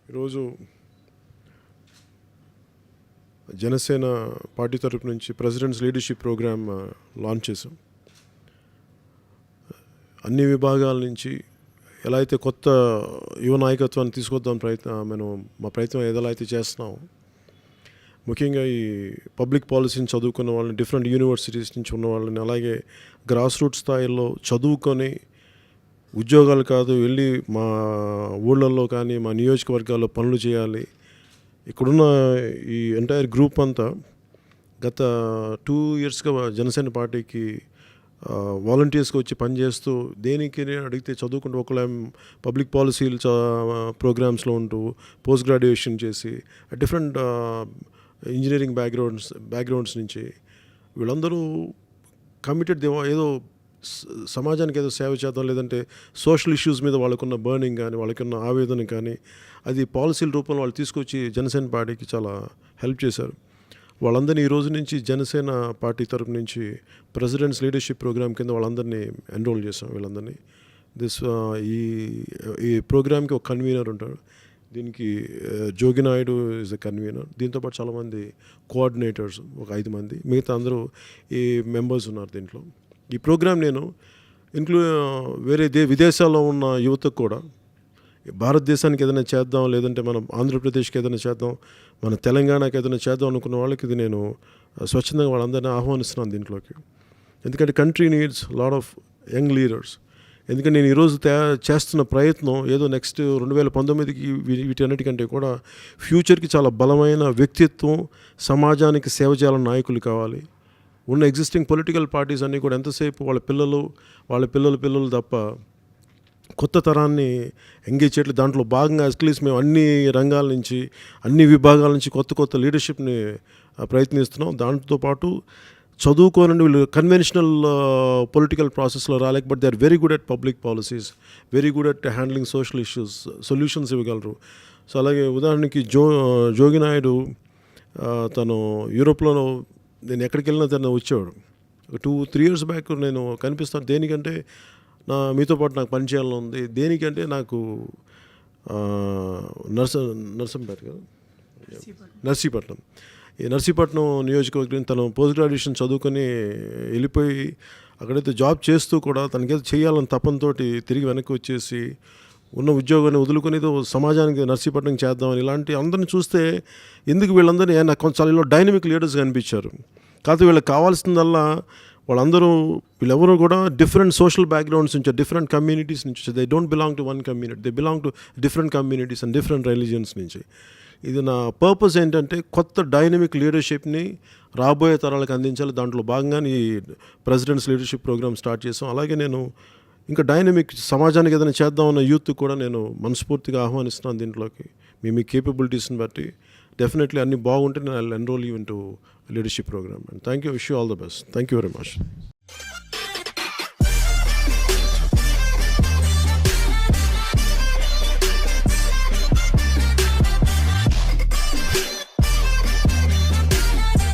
ఈరోజు జనసేన పార్టీ తరపు నుంచి ప్రెసిడెంట్స్ లీడర్షిప్ ప్రోగ్రామ్ లాంచ్ చేసాం. అన్ని విభాగాల నుంచి ఎలా అయితే కొత్త యువ నాయకత్వాన్ని తీసుకొద్దాం మా ప్రయత్నం ఎలా అయితే చేస్తున్నాం. ముఖ్యంగా ఈ పబ్లిక్ పాలసీని చదువుకున్న వాళ్ళని, డిఫరెంట్ యూనివర్సిటీస్ నుంచి ఉన్న వాళ్ళని, అలాగే గ్రాస్ రూట్ స్థాయిలో చదువుకొని ఉద్యోగాలు కాదు వెళ్ళి మా ఊళ్ళల్లో కానీ మా నియోజకవర్గాల్లో పనులు చేయాలి. ఇక్కడున్న ఈ ఎంటైర్ గ్రూప్ అంతా గత 2 yearsగా జనసేన పార్టీకి వాలంటీర్స్గా వచ్చి పనిచేస్తూ, దేనికి అడిగితే చదువుకుంటూ ఒకళ్ళ పబ్లిక్ పాలసీలు ప్రోగ్రామ్స్లో ఉంటూ పోస్ట్ గ్రాడ్యుయేషన్ చేసి డిఫరెంట్ ఇంజనీరింగ్ బ్యాక్గ్రౌండ్స్ నుంచి వీళ్ళందరూ కమిటెడ్. ఏదో సమాజానికి ఏదో సేవ చేద్దాం, లేదంటే సోషల్ ఇష్యూస్ మీద వాళ్ళకున్న బర్నింగ్ కానీ, వాళ్ళకున్న ఆవేదన కానీ అది పాలసీల రూపంలో వాళ్ళు తీసుకొచ్చి జనసేన పార్టీకి చాలా హెల్ప్ చేశారు. వాళ్ళందరినీ ఈ రోజు నుంచి జనసేన పార్టీ తరపు నుంచి ప్రెసిడెంట్స్ లీడర్షిప్ ప్రోగ్రామ్ కింద వాళ్ళందరినీ ఎన్రోల్ చేసాం. వీళ్ళందరినీ ఈ ప్రోగ్రామ్కి ఒక కన్వీనర్ ఉంటాడు. దీనికి జోగి నాయుడు ఈజ్ ద కన్వీనర్. దీంతోపాటు చాలామంది కోఆర్డినేటర్స్, ఒక 5 మంది, మిగతా అందరూ ఈ మెంబర్స్ ఉన్నారు దీంట్లో. ఈ ప్రోగ్రామ్ నేను వేరే విదేశాల్లో ఉన్న యువతకు కూడా భారతదేశానికి ఏదైనా చేద్దాం, లేదంటే మనం ఆంధ్రప్రదేశ్కి ఏదైనా చేద్దాం, మన తెలంగాణకి ఏదైనా చేద్దాం అనుకున్న వాళ్ళకి ఇది నేను స్వచ్ఛందంగా వాళ్ళందరినీ ఆహ్వానిస్తున్నాను దీంట్లోకి. ఎందుకంటే country needs lot of young leaders. ఎందుకంటే నేను ఈరోజు చేస్తున్న ప్రయత్నం ఏదో నెక్స్ట్ 2019కి వీటన్నిటికంటే కూడా ఫ్యూచర్కి చాలా బలమైన వ్యక్తిత్వం, సమాజానికి సేవ చేయాలని నాయకులు కావాలి. ఉన్న ఎగ్జిస్టింగ్ పొలిటికల్ పార్టీస్ అన్నీ కూడా ఎంతసేపు వాళ్ళ పిల్లలు తప్ప కొత్త తరాన్ని ఎంగేజ్ చేయట్లేదు. దాంట్లో భాగంగా అట్లీస్ట్ మేము అన్ని రంగాల నుంచి, అన్ని విభాగాల నుంచి కొత్త లీడర్షిప్ని ప్రయత్నిస్తున్నాం. దాంతోపాటు చదువుకోనండి వీళ్ళు కన్వెన్షనల్ పొలిటికల్ ప్రాసెస్లో రాలేక, but they are very good at public policies, very good at handling social issues, solutions ఇవ్వగలరు. సో అలాగే ఉదాహరణకి జోగి నాయుడు తను యూరోప్లో, నేను ఎక్కడికి వెళ్ళినా తను వచ్చేవాడు. 2-3 years బ్యాక్ నేను కనిపిస్తాను. దేనికంటే మీతో పాటు నాకు పని చేయాలని ఉంది. దేనికంటే నాకు నర్సీపట్నం ఈ నర్సీపట్నం నియోజకవర్గం తను పోస్ట్ గ్రాడ్యుయేషన్ చదువుకొని వెళ్ళిపోయి అక్కడైతే జాబ్ చేస్తూ కూడా తనకేదో చేయాలని తపంతో తిరిగి వెనక్కి వచ్చేసి ఉన్న ఉద్యోగాన్ని వదులుకొని ఏదో సమాజానికి నర్సీపట్నం చేద్దామని, ఇలాంటి అందరిని చూస్తే ఎందుకు వీళ్ళందరినీ నాకు కొంచెం డైనమిక్ లీడర్స్ కనిపించారు. కాకపోతే వీళ్ళకి కావాల్సిందల్లా వీళ్ళెవరూ కూడా డిఫరెంట్ సోషల్ బ్యాక్గ్రౌండ్స్ నుంచి, డిఫరెంట్ కమ్యూనిటీస్ నుంచి, they don't belong to one community, they belong to different communities and different religions నుంచి. ఇది నా పర్పస్ ఏంటంటే కొత్త డైనమిక్ లీడర్షిప్ని రాబోయే తరాలకు అందించాలి. దాంట్లో భాగంగానే ఈ ప్రెసిడెంట్స్ లీడర్షిప్ ప్రోగ్రామ్ స్టార్ట్ చేసాం. అలాగే నేను ఇంకా డైనమిక్ సమాజానికి ఏదైనా చేద్దామన్న యూత్ కూడా నేను మనస్ఫూర్తిగా ఆహ్వానిస్తున్నాను దీంట్లోకి. మీ కేపబిలిటీస్ని బట్టి డెఫినెట్లీ అన్నీ బాగుంటే నేను I will enroll you into leadership program. And thank you, wish you all the best. Thank you very much.